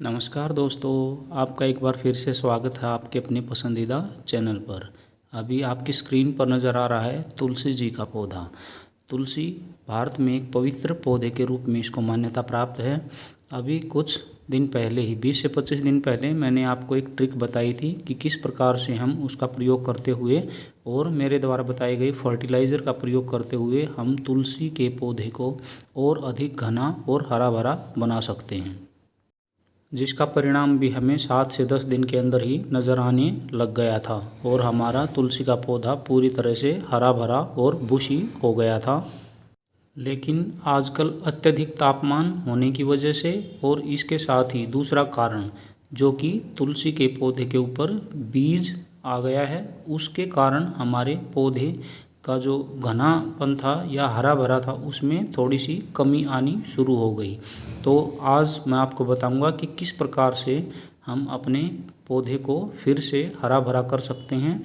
नमस्कार दोस्तों, आपका एक बार फिर से स्वागत है आपके अपने पसंदीदा चैनल पर। अभी आपकी स्क्रीन पर नज़र आ रहा है तुलसी जी का पौधा। तुलसी भारत में एक पवित्र पौधे के रूप में इसको मान्यता प्राप्त है। अभी कुछ दिन पहले ही 20 से 25 दिन पहले मैंने आपको एक ट्रिक बताई थी कि किस प्रकार से हम उसका प्रयोग करते हुए और मेरे द्वारा बताई गई फर्टिलाइज़र का प्रयोग करते हुए हम तुलसी के पौधे को और अधिक घना और हरा भरा बना सकते हैं, जिसका परिणाम भी हमें 7 से 10 दिन के अंदर ही नज़र आने लग गया था और हमारा तुलसी का पौधा पूरी तरह से हरा भरा और बुशी हो गया था। लेकिन आजकल अत्यधिक तापमान होने की वजह से और इसके साथ ही दूसरा कारण जो कि तुलसी के पौधे के ऊपर बीज आ गया है, उसके कारण हमारे पौधे का जो घनापन था या हरा भरा था उसमें थोड़ी सी कमी आनी शुरू हो गई। तो आज मैं आपको बताऊंगा कि किस प्रकार से हम अपने पौधे को फिर से हरा भरा कर सकते हैं।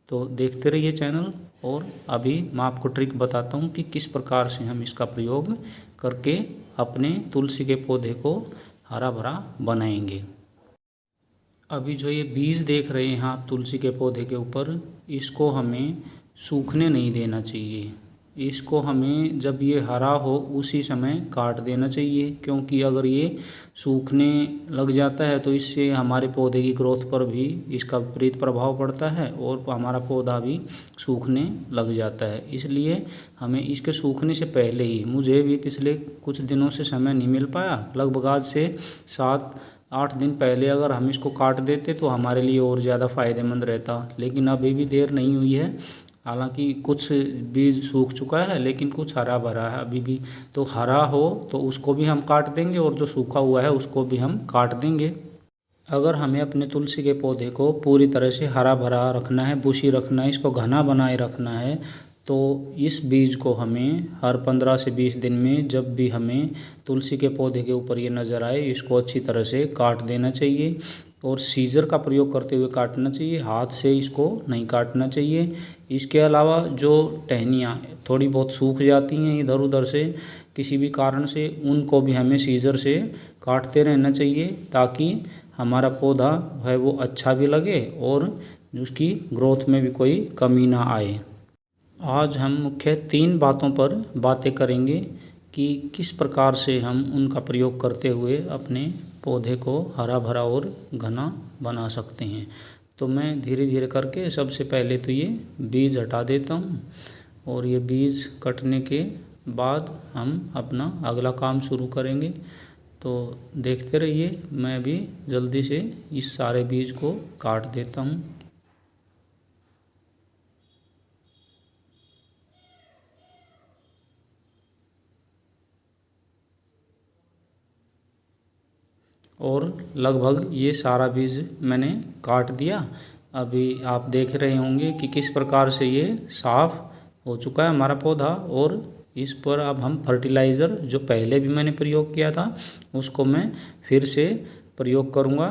तो देखते रहिए चैनल। और अभी मैं आपको ट्रिक बताता हूँ कि किस प्रकार से हम इसका प्रयोग करके अपने तुलसी के पौधे को हरा भरा बनाएंगे। अभी जो ये बीज देख रहे हैं आप तुलसी के पौधे के ऊपर, इसको हमें सूखने नहीं देना चाहिए। इसको हमें जब ये हरा हो उसी समय काट देना चाहिए, क्योंकि अगर ये सूखने लग जाता है तो इससे हमारे पौधे की ग्रोथ पर भी इसका विपरीत प्रभाव पड़ता है और हमारा पौधा भी सूखने लग जाता है। इसलिए हमें इसके सूखने से पहले ही, मुझे भी पिछले कुछ दिनों से समय नहीं मिल पाया, लगभग आज से 7-8 दिन पहले अगर हम इसको काट देते तो हमारे लिए और ज़्यादा फ़ायदेमंद रहता। लेकिन अभी भी देर नहीं हुई है, हालांकि कुछ बीज सूख चुका है लेकिन कुछ हरा भरा है अभी भी। तो हरा हो तो उसको भी हम काट देंगे और जो सूखा हुआ है उसको भी हम काट देंगे। अगर हमें अपने तुलसी के पौधे को पूरी तरह से हरा भरा रखना है, बुशी रखना है, इसको घना बनाए रखना है, तो इस बीज को हमें हर 15 से 20 दिन में जब भी हमें तुलसी के पौधे के ऊपर ये नज़र आए, इसको अच्छी तरह से काट देना चाहिए और सीजर का प्रयोग करते हुए काटना चाहिए, हाथ से इसको नहीं काटना चाहिए। इसके अलावा जो टहनियाँ थोड़ी बहुत सूख जाती हैं इधर उधर से किसी भी कारण से, उनको भी हमें सीजर से काटते रहना चाहिए ताकि हमारा पौधा है वो अच्छा भी लगे और उसकी ग्रोथ में भी कोई कमी ना आए। आज हम मुख्य 3 बातों पर बातें करेंगे कि किस प्रकार से हम उनका प्रयोग करते हुए अपने पौधे को हरा भरा और घना बना सकते हैं। तो मैं धीरे धीरे करके सबसे पहले तो ये बीज हटा देता हूँ और ये बीज कटने के बाद हम अपना अगला काम शुरू करेंगे। तो देखते रहिए, मैं भी जल्दी से इस सारे बीज को काट देता हूँ। और लगभग ये सारा बीज मैंने काट दिया। अभी आप देख रहे होंगे कि किस प्रकार से ये साफ़ हो चुका है हमारा पौधा। और इस पर अब हम फर्टिलाइज़र जो पहले भी मैंने प्रयोग किया था उसको मैं फिर से प्रयोग करूँगा।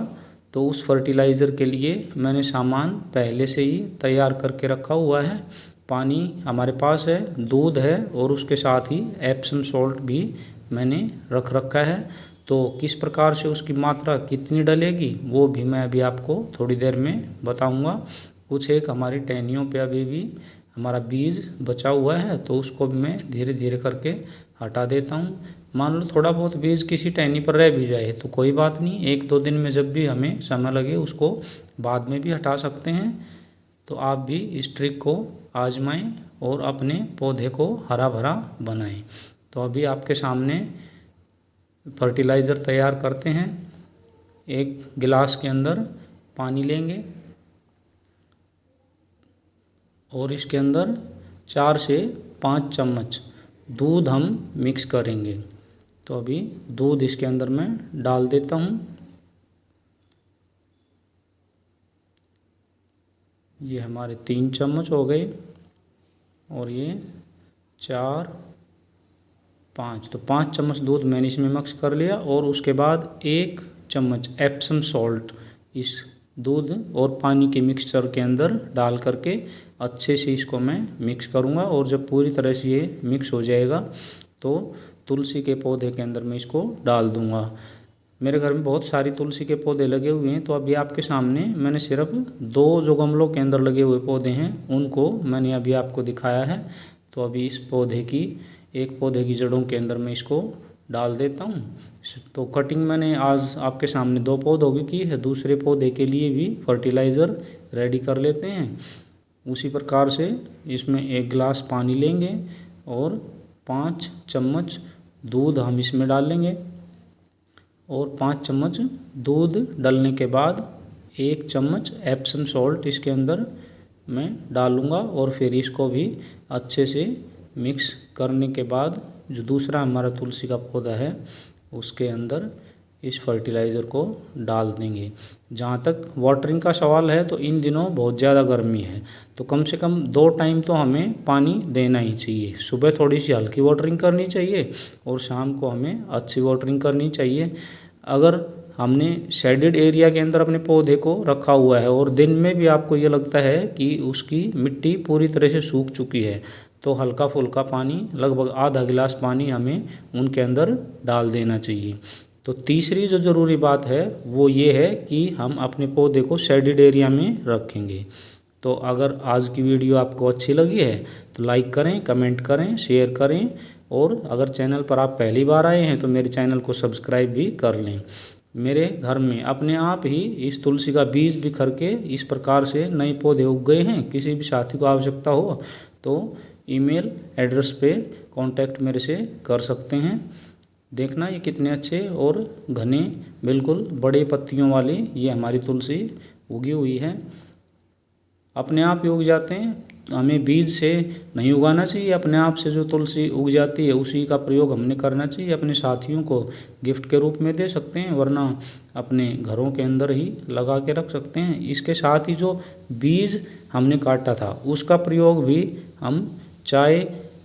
तो उस फर्टिलाइज़र के लिए मैंने सामान पहले से ही तैयार करके रखा हुआ है। पानी हमारे पास है, दूध है और उसके साथ ही एप्सम सॉल्ट भी मैंने रख रखा है। तो किस प्रकार से उसकी मात्रा कितनी डलेगी वो भी मैं अभी आपको थोड़ी देर में बताऊंगा। कुछ एक हमारी टहनियों पे अभी भी हमारा बीज बचा हुआ है तो उसको भी मैं धीरे धीरे करके हटा देता हूँ। मान लो थोड़ा बहुत बीज किसी टहनी पर रह भी जाए तो कोई बात नहीं, 1-2 दिन में जब भी हमें समय लगे उसको बाद में भी हटा सकते हैं। तो आप भी इस ट्रिक को आजमाएं और अपने पौधे को हरा भरा बनाएं। तो अभी आपके सामने फर्टिलाइज़र तैयार करते हैं। एक गिलास के अंदर पानी लेंगे और इसके अंदर 4 से 5 चम्मच दूध हम मिक्स करेंगे। तो अभी दूध इसके अंदर मैं डाल देता हूँ। ये हमारे 3 चम्मच हो गए और ये 4, 5, तो 5 चम्मच दूध मैंने इसमें मिक्स कर लिया। और उसके बाद 1 चम्मच एप्सम सॉल्ट इस दूध और पानी के मिक्सचर के अंदर डाल करके अच्छे से इसको मैं मिक्स करूँगा। और जब पूरी तरह से ये मिक्स हो जाएगा तो तुलसी के पौधे के अंदर मैं इसको डाल दूँगा। मेरे घर में बहुत सारी तुलसी के पौधे लगे हुए हैं, तो अभी आपके सामने मैंने सिर्फ 2 जो गमलों के अंदर लगे हुए पौधे हैं उनको मैंने अभी आपको दिखाया है। तो अभी इस पौधे की एक पौधे की जड़ों के अंदर मैं इसको डाल देता हूँ। तो कटिंग मैंने आज आपके सामने 2 पौधों की है, दूसरे पौधे के लिए भी फर्टिलाइज़र रेडी कर लेते हैं। उसी प्रकार से इसमें 1 गिलास पानी लेंगे और 5 चम्मच दूध हम इसमें डाल लेंगे और 5 चम्मच दूध डालने के बाद 1 चम्मच एप्सम सॉल्ट इसके अंदर मैं डालूँगा और फिर इसको भी अच्छे से मिक्स करने के बाद जो दूसरा हमारा तुलसी का पौधा है उसके अंदर इस फर्टिलाइज़र को डाल देंगे। जहाँ तक वाटरिंग का सवाल है तो इन दिनों बहुत ज़्यादा गर्मी है, तो कम से कम 2 टाइम तो हमें पानी देना ही चाहिए। सुबह थोड़ी सी हल्की वाटरिंग करनी चाहिए और शाम को हमें अच्छी वाटरिंग करनी चाहिए। अगर हमने शेडेड एरिया के अंदर अपने पौधे को रखा हुआ है और दिन में भी आपको ये लगता है कि उसकी मिट्टी पूरी तरह से सूख चुकी है, तो हल्का फुल्का पानी, लगभग आधा गिलास पानी हमें उनके अंदर डाल देना चाहिए। तो तीसरी जो ज़रूरी बात है वो ये है कि हम अपने पौधे को शेडेड एरिया में रखेंगे। तो अगर आज की वीडियो आपको अच्छी लगी है तो लाइक करें, कमेंट करें, शेयर करें और अगर चैनल पर आप पहली बार आए हैं तो मेरे चैनल को सब्सक्राइब भी कर लें। मेरे घर में अपने आप ही इस तुलसी का बीज बिखर के इस प्रकार से नए पौधे उग गए हैं। किसी भी साथी को आवश्यकता हो तो ईमेल एड्रेस पे कांटेक्ट मेरे से कर सकते हैं। देखना ये कितने अच्छे और घने, बिल्कुल बड़े पत्तियों वाली ये हमारी तुलसी उगी हुई है। अपने आप ही उग जाते हैं, हमें बीज से नहीं उगाना चाहिए। अपने आप से जो तुलसी उग जाती है उसी का प्रयोग हमने करना चाहिए। अपने साथियों को गिफ्ट के रूप में दे सकते हैं, वरना अपने घरों के अंदर ही लगा के रख सकते हैं। इसके साथ ही जो बीज हमने काटा था उसका प्रयोग भी हम चाय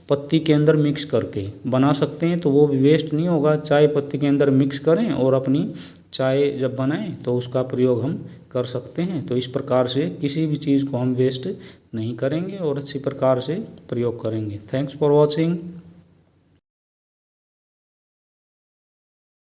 पत्ती के अंदर मिक्स करके बना सकते हैं, तो वो भी वेस्ट नहीं होगा। चाय पत्ती के अंदर मिक्स करें और अपनी चाय जब बनाएं तो उसका प्रयोग हम कर सकते हैं। तो इस प्रकार से किसी भी चीज़ को हम वेस्ट नहीं करेंगे और अच्छी प्रकार से प्रयोग करेंगे। Thanks for watching.